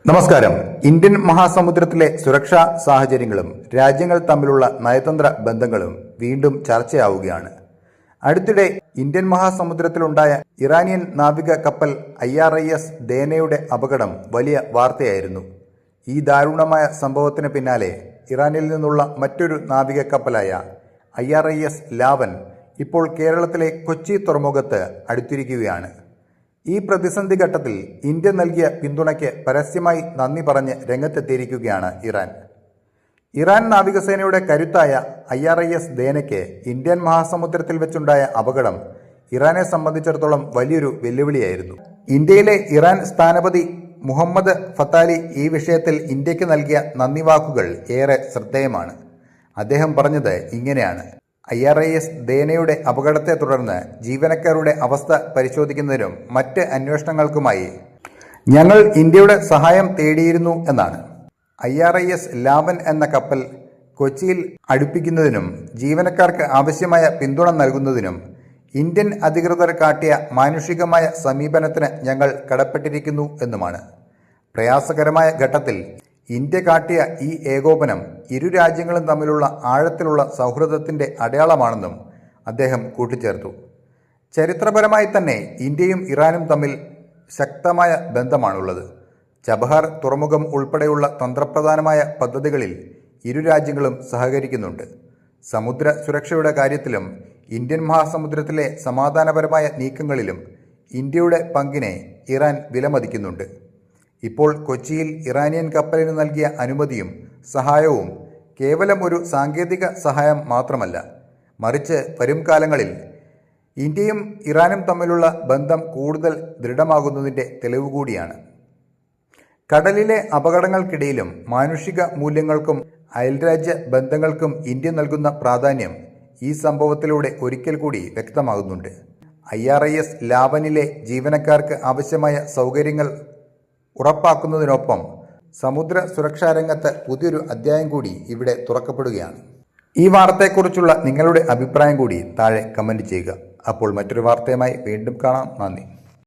നമസ്കാരം. ഇന്ത്യൻ മഹാസമുദ്രത്തിലെ സുരക്ഷാ സാഹചര്യങ്ങളും രാജ്യങ്ങൾ തമ്മിലുള്ള നയതന്ത്ര ബന്ധങ്ങളും വീണ്ടും ചർച്ചയാവുകയാണ്. അടുത്തിടെ ഇന്ത്യൻ മഹാസമുദ്രത്തിലുണ്ടായ ഇറാനിയൻ നാവിക കപ്പൽ IRIS ദേനയുടെ അപകടം വലിയ വാർത്തയായിരുന്നു. ഈ ദാരുണമായ സംഭവത്തിന് പിന്നാലെ ഇറാനിൽ നിന്നുള്ള മറ്റൊരു നാവിക കപ്പലായ IRIS ലാവൻ ഇപ്പോൾ കേരളത്തിലെ കൊച്ചി തുറമുഖത്ത് അടുത്തിരിക്കുകയാണ്. ഈ പ്രതിസന്ധി ഘട്ടത്തിൽ ഇന്ത്യ നൽകിയ പിന്തുണയ്ക്ക് പരസ്യമായി നന്ദി പറഞ്ഞ് രംഗത്തെത്തിയിരിക്കുകയാണ് ഇറാൻ നാവികസേനയുടെ കരുത്തായ IRIS ദേനയ്ക്ക് ഇന്ത്യൻ മഹാസമുദ്രത്തിൽ വെച്ചുണ്ടായ അപകടം ഇറാനെ സംബന്ധിച്ചിടത്തോളം വലിയൊരു വെല്ലുവിളിയായിരുന്നു. ഇന്ത്യയിലെ ഇറാൻ സ്ഥാനപതി മുഹമ്മദ് ഫത്താലി ഈ വിഷയത്തിൽ ഇന്ത്യക്ക് നൽകിയ നന്ദി വാക്കുകൾ ഏറെ ശ്രദ്ധേയമാണ്. അദ്ദേഹം പറഞ്ഞത് ഇങ്ങനെയാണ്: IRIS ദേനയുടെ അപകടത്തെ തുടർന്ന് ജീവനക്കാരുടെ അവസ്ഥ പരിശോധിക്കുന്നതിനും മറ്റ് അന്വേഷണങ്ങൾക്കുമായി ഞങ്ങൾ ഇന്ത്യയുടെ സഹായം തേടിയിരുന്നു എന്നാണ്. IRIS ലാവൻ എന്ന കപ്പൽ കൊച്ചിയിൽ അടുപ്പിക്കുന്നതിനും ജീവനക്കാർക്ക് ആവശ്യമായ പിന്തുണ നൽകുന്നതിനും ഇന്ത്യൻ അധികൃതർ കാട്ടിയ മാനുഷികമായ സമീപനത്തിന് ഞങ്ങൾ കടപ്പെട്ടിരിക്കുന്നു എന്നുമാണ്. പ്രയാസകരമായ ഘട്ടത്തിൽ ഇന്ത്യ കാട്ടിയ ഈ ഏകോപനം ഇരു രാജ്യങ്ങളും തമ്മിലുള്ള ആഴത്തിലുള്ള സൗഹൃദത്തിൻ്റെ അടയാളമാണെന്നും അദ്ദേഹം കൂട്ടിച്ചേർത്തു. ചരിത്രപരമായി തന്നെ ഇന്ത്യയും ഇറാനും തമ്മിൽ ശക്തമായ ബന്ധമാണുള്ളത്. ചബഹാർ തുറമുഖം ഉൾപ്പെടെയുള്ള തന്ത്രപ്രധാനമായ പദ്ധതികളിൽ ഇരു രാജ്യങ്ങളും സഹകരിക്കുന്നുണ്ട്. സമുദ്ര സുരക്ഷയുടെ കാര്യത്തിലും ഇന്ത്യൻ മഹാസമുദ്രത്തിലെ സമാധാനപരമായ നീക്കങ്ങളിലും ഇന്ത്യയുടെ പങ്കിനെ ഇറാൻ വിലമതിക്കുന്നുണ്ട്. ഇപ്പോൾ കൊച്ചിയിൽ ഇറാനിയൻ കപ്പലിന് നൽകിയ അനുമതിയും സഹായവും കേവലം ഒരു സാങ്കേതിക സഹായം മാത്രമല്ല, മറിച്ച് വരും കാലങ്ങളിൽ ഇന്ത്യയും ഇറാനും തമ്മിലുള്ള ബന്ധം കൂടുതൽ ദൃഢമാകുന്നതിൻ്റെ തെളിവ് കൂടിയാണ്. കടലിലെ അപകടങ്ങൾക്കിടയിലും മാനുഷിക മൂല്യങ്ങൾക്കും അയൽരാജ്യ ബന്ധങ്ങൾക്കും ഇന്ത്യ നൽകുന്ന പ്രാധാന്യം ഈ സംഭവത്തിലൂടെ ഒരിക്കൽ കൂടി വ്യക്തമാകുന്നുണ്ട്. IRIS ലാവനിലെ ജീവനക്കാർക്ക് ആവശ്യമായ സൗകര്യങ്ങൾ ഉറപ്പാക്കുന്നതിനൊപ്പം സമുദ്ര സുരക്ഷാ രംഗത്ത് പുതിയൊരു അധ്യായം കൂടി ഇവിടെ തുറക്കപ്പെടുകയാണ്. ഈ വാർത്തയെക്കുറിച്ചുള്ള നിങ്ങളുടെ അഭിപ്രായം കൂടി താഴെ കമൻറ്റ് ചെയ്യുക. അപ്പോൾ മറ്റൊരു വാർത്തയുമായി വീണ്ടും കാണാം. നന്ദി.